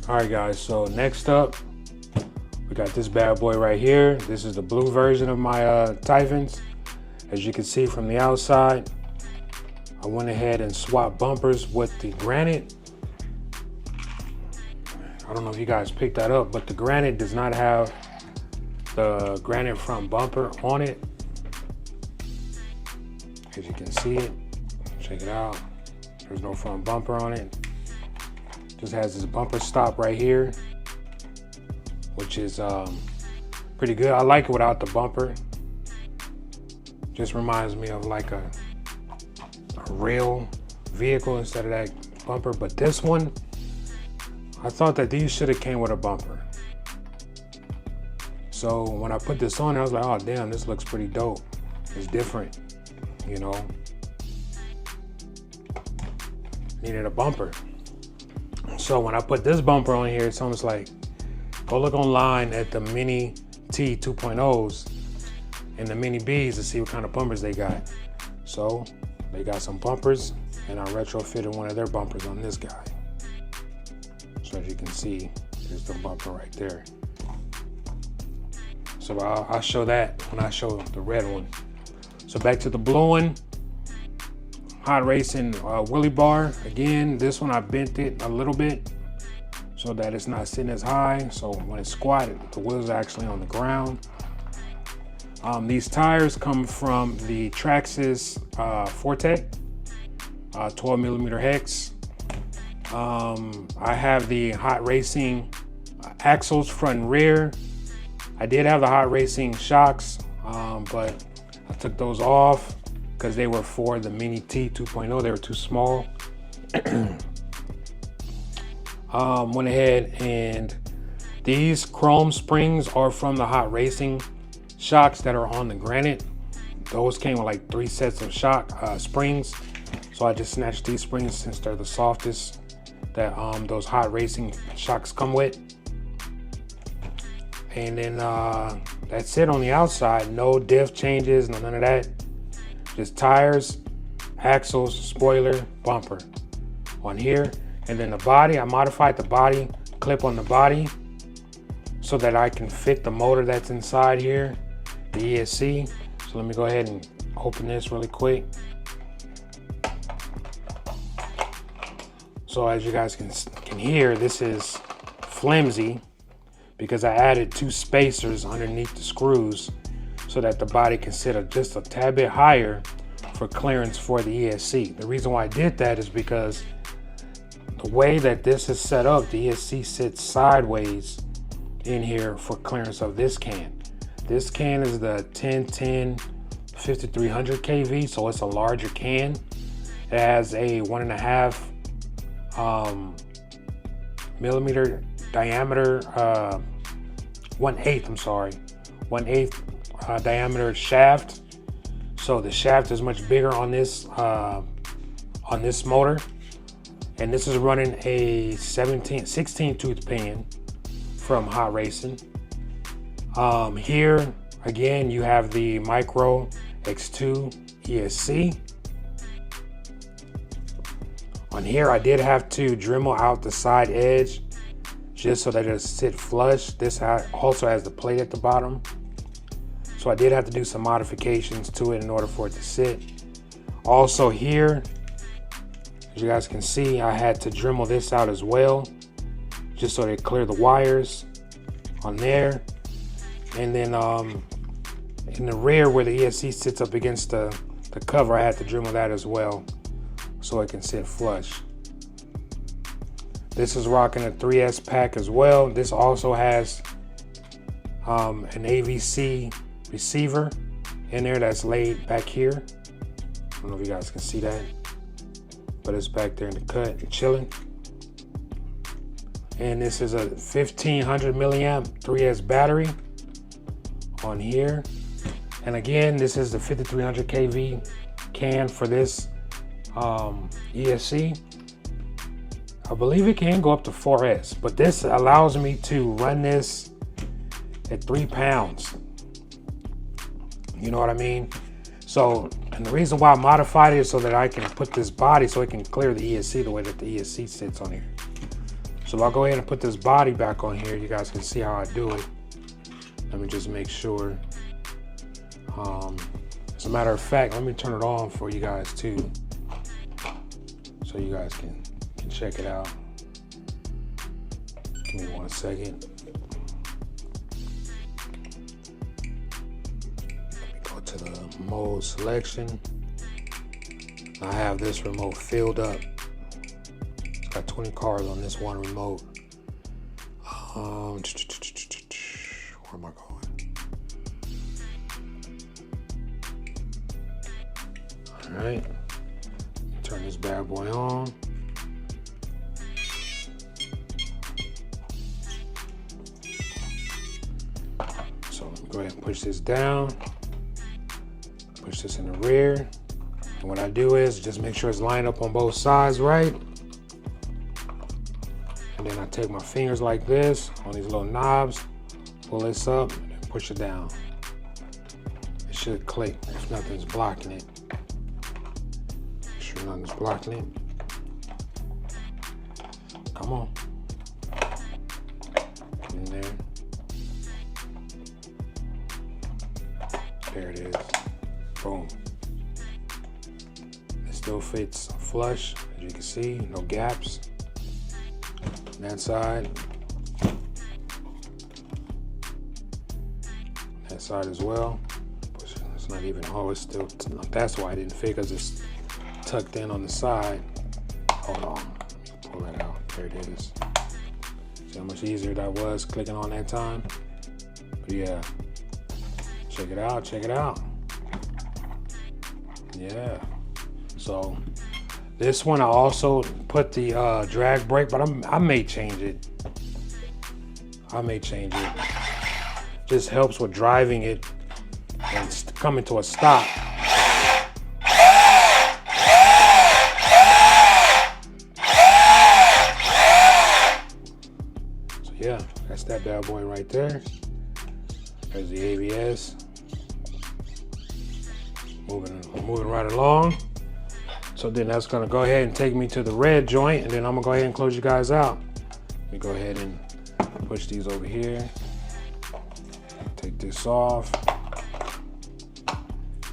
All right guys, so next up we got this bad boy right here. This is the blue version of my Typhons. As you can see from the outside, I went ahead and swapped bumpers with the Granite. I don't know if you guys picked that up, but the Granite does not have the Granite front bumper on it. As you can see it, check it out. There's no front bumper on it. Just has this bumper stop right here, which is pretty good. I like it without the bumper. Just reminds me of like a real vehicle instead of that bumper. But this one, I thought that these should have came with a bumper. So when I put this on, I was like, oh damn, this looks pretty dope. It's different, you know. Needed a bumper. So when I put this bumper on here, it's almost like, go look online at the Mini T 2.0s and the Mini Bs to see what kind of bumpers they got. So they got some bumpers, and I retrofitted one of their bumpers on this guy. So as you can see, there's the bumper right there. So I'll show that when I show the red one. So back to the blue one. Hot Racing wheelie bar. Again, this one I bent it a little bit so that it's not sitting as high. So when it's squatted, the wheels are actually on the ground. These tires come from the Traxxas Forte, 12mm hex. I have the Hot Racing axles front and rear. I did have the Hot Racing shocks, but I took those off because they were for the Mini T 2.0. They were too small. Went ahead, and these chrome springs are from the Hot Racing shocks that are on the Granite. Those came with like 3 sets of shock springs. So I just snatched these springs since they're the softest that those Hot Racing shocks come with. And then that's it on the outside. No diff changes, none of that. Just tires, axles, spoiler, bumper on here. And then the body, I modified the body clip on the body so that I can fit the motor that's inside here, the ESC. So let me go ahead and open this really quick. So as you guys can hear, this is flimsy because I added 2 spacers underneath the screws so that the body can sit just a tad bit higher for clearance for the ESC. The reason why I did that is because the way that this is set up, the ESC sits sideways in here for clearance of this can. This can is the 1010 5300 kV, so it's a larger can. It has a 1.5 millimeter diameter, 1/8 diameter shaft. So the shaft is much bigger on this motor, and this is running a 16 tooth pinion from Hot Racing. Here again you have the Micro X2 ESC. On here I did have to Dremel out the side edge just so that it'll sit flush. This also has the plate at the bottom. So I did have to do some modifications to it in order for it to sit. Also here, as you guys can see, I had to Dremel this out as well, just so they clear the wires on there. And then in the rear where the ESC sits up against the cover, I had to Dremel that as well so it can sit flush. This is rocking a 3S pack as well. This also has an AVC receiver in there that's laid back here. I don't know if you guys can see that, but it's back there in the cut and chilling. And this is a 1500 milliamp 3S battery on here. And again, this is the 5300 kV can for this ESC. I believe it can go up to 4S, but this allows me to run this at 3 pounds. You know what I mean? So, and the reason why I modified it is so that I can put this body so it can clear the ESC the way that the ESC sits on here. So I'll go ahead and put this body back on here. You guys can see how I do it. Let me just make sure. As a matter of fact, let me turn it on for you guys too, so you guys can check it out. Give me 1 second. Let me go to the mode selection. I have this remote filled up. It's got 20 cars on this one remote. Where am I going? All right, turn this bad boy on. So let me go ahead and push this down, push this in the rear. And what I do is just make sure it's lined up on both sides right. And then I take my fingers like this on these little knobs, pull this up, and push it down. It should click if nothing's blocking it. Make sure nothing's blocking it. Come on. In there. There it is. Boom. It still fits flush, as you can see, no gaps. That side. That side as well. It's not even, oh, it's still, that's why I didn't fit, because it's tucked in on the side. Hold on, pull that out. There it is. See how much easier that was clicking on that time? But yeah, check it out, check it out. Yeah, so this one I also put the drag brake, but I may change it. I may change it. Just helps with driving it and coming to a stop. So yeah, that's that bad boy right there. There's the ABS. Moving right along. So then that's gonna go ahead and take me to the red joint, and then I'm gonna go ahead and close you guys out. Let me go ahead and push these over here. Take this off.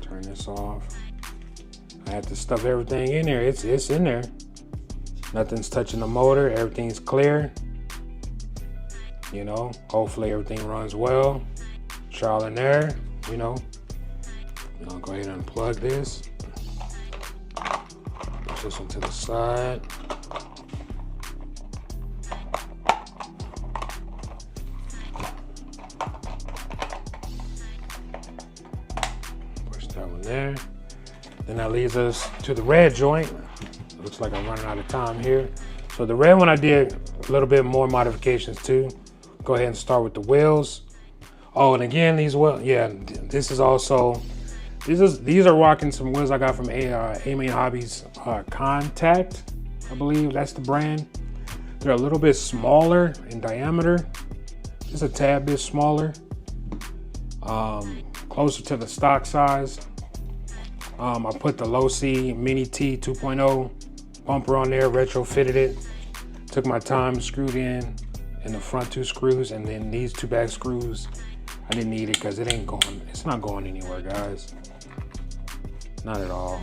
Turn this off. I have to stuff everything in there. It's in there. Nothing's touching the motor. Everything's clear. You know, hopefully everything runs well. Trial and error, you know. I'll go ahead and unplug this. Push this one to the side. Push that one there. Then that leads us to the red joint. Looks like I'm running out of time here. So the red one I did a little bit more modifications too. Go ahead and start with the wheels. Oh, and again, these wheels, yeah, this is also, these are rocking some wheels I got from AMA Hobbies Contact, I believe that's the brand. They're a little bit smaller in diameter, just a tad bit smaller, closer to the stock size. I put the Losi Mini T 2.0 bumper on there, retrofitted it, took my time, screwed in the front 2 screws, and then these 2 back screws, I didn't need it because it's not going anywhere, guys. Not at all.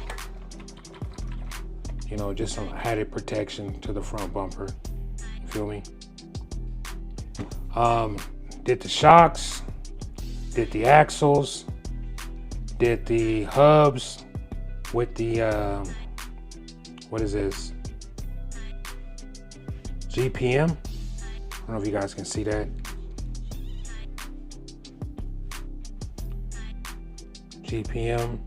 You know, just some added protection to the front bumper. You feel me? Did the shocks, did the axles, did the hubs with the, what is this? GPM? I don't know if you guys can see that. GPM.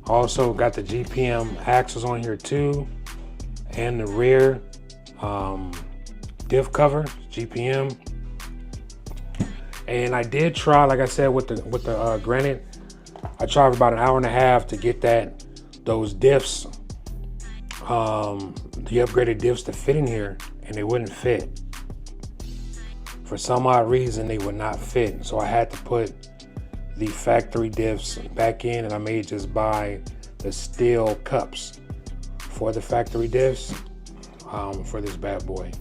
Also got the GPM axles on here too, and the rear diff cover, GPM. And I did try, like I said, with the Granite, I tried for about an hour and a half to get those diffs, the upgraded diffs to fit in here, and they wouldn't fit. For some odd reason, they would not fit. So I had to put the factory diffs back in, and I may just buy the steel cups for the factory diffs. for this bad boy.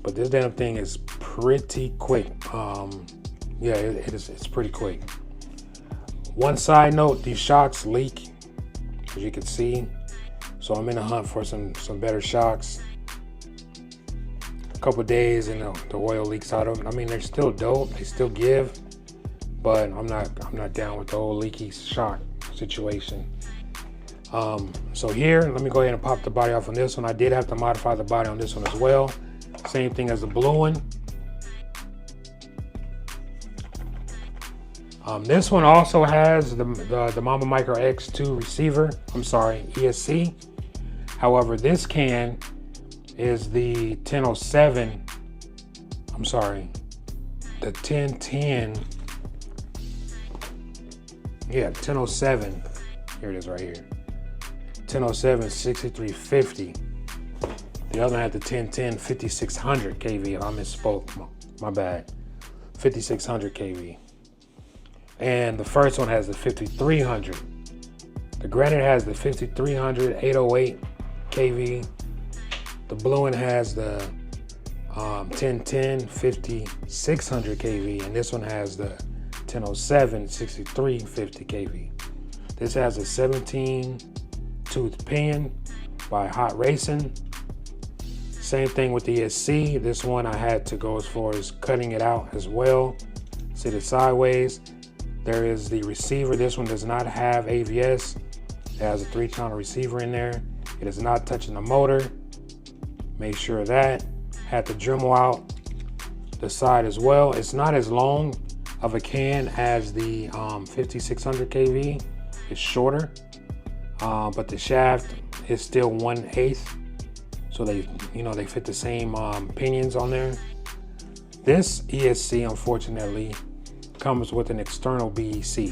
But this damn thing is pretty quick. Yeah, it's pretty quick. One side note, these shocks leak, as you can see. So I'm in a hunt for some better shocks. A couple days and the oil leaks out of them. I mean, they're still dope, they still give, but I'm not down with the whole leaky shock situation. So here, let me go ahead and pop the body off on this one. I did have to modify the body on this one as well. Same thing as the blue one. This one also has the MAMBA Micro X2 receiver. I'm sorry, ESC. However, this can is the 1007. I'm sorry, the 1010. Yeah, 1007. Here it is right here. 1007 6350. The other one had the 1010 5600 kV. I misspoke. My bad. 5600 kV. And the first one has the 5300. The Granite has the 5300 808 kV. The blue one has the 1010 5600 kV, and this one has the 1007 6350 kV. This has a 17 tooth pinion by Hot Racing. Same thing with the ESC. This one I had to go as far as cutting it out as well. Sit it sideways. There is the receiver. This one does not have AVS. It has a 3-channel receiver in there. It is not touching the motor. Make sure of that. Had to Dremel out the side as well. It's not as long of a can as the 5600 kV. It's shorter, but the shaft is still 1/8. So they fit the same pinions on there. This ESC, unfortunately, comes with an external BEC.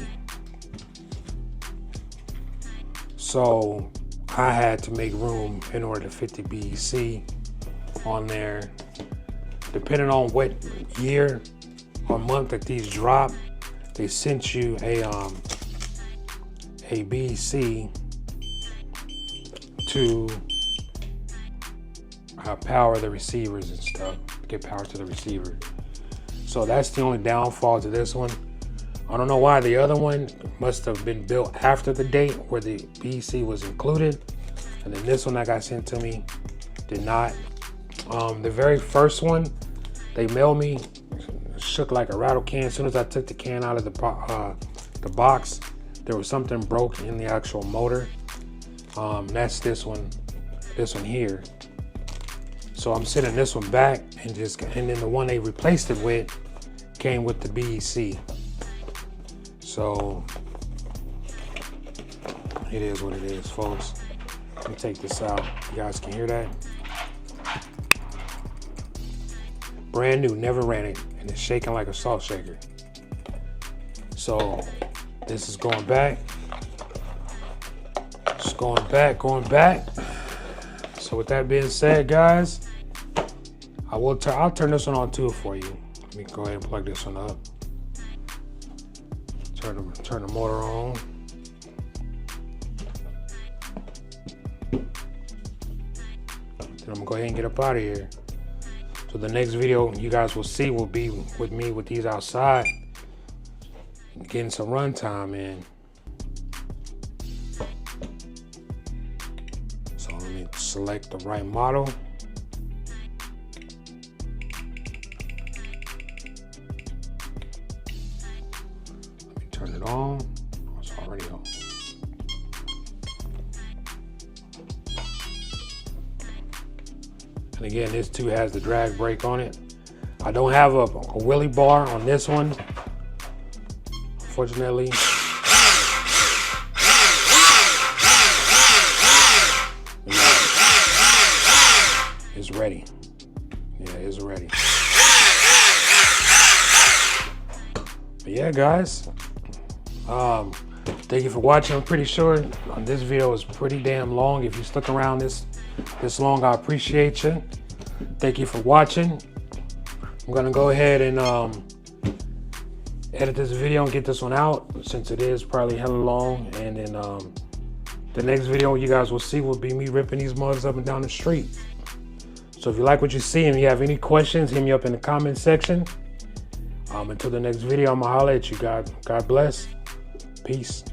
So I had to make room in order to fit the BEC on there. Depending on what year or month that these drop, they sent you a BEC to power the receivers and stuff, get power to the receiver. So that's the only downfall to this one. I don't know why the other one must have been built after the date where the BEC was included, and then this one that got sent to me did not. The very first one they mailed me shook like a rattle can. As soon as I took the can out of the box, there was something broke in the actual motor. That's this one here. So I'm sending this one back, and then the one they replaced it with came with the BEC. So it is what it is, folks. Let me take this out. You guys can hear that? Brand new, never ran it, and it's shaking like a salt shaker. So this is going back. It's going back. So with that being said, guys, I'll turn this one on too for you. Let me go ahead and plug this one up. Turn the motor on. Then I'm gonna go ahead and get up out of here. So the next video you guys will see will be with me with these outside, getting some run time in. So let me select the right model. Turn it on. Oh, it's already on. And again, this too has the drag brake on it. I don't have a wheelie bar on this one, unfortunately. It's ready. Yeah, it's ready. But yeah, guys. Thank you for watching. I'm pretty sure this video is pretty damn long. If you stuck around this long, I appreciate you. Thank you for watching. I'm gonna go ahead and edit this video and get this one out, since it is probably hella long. And then the next video you guys will see will be me ripping these mugs up and down the street. So if you like what you see and you have any questions, hit me up in the comment section. Until the next video, I'm gonna holler at you. God bless. Peace.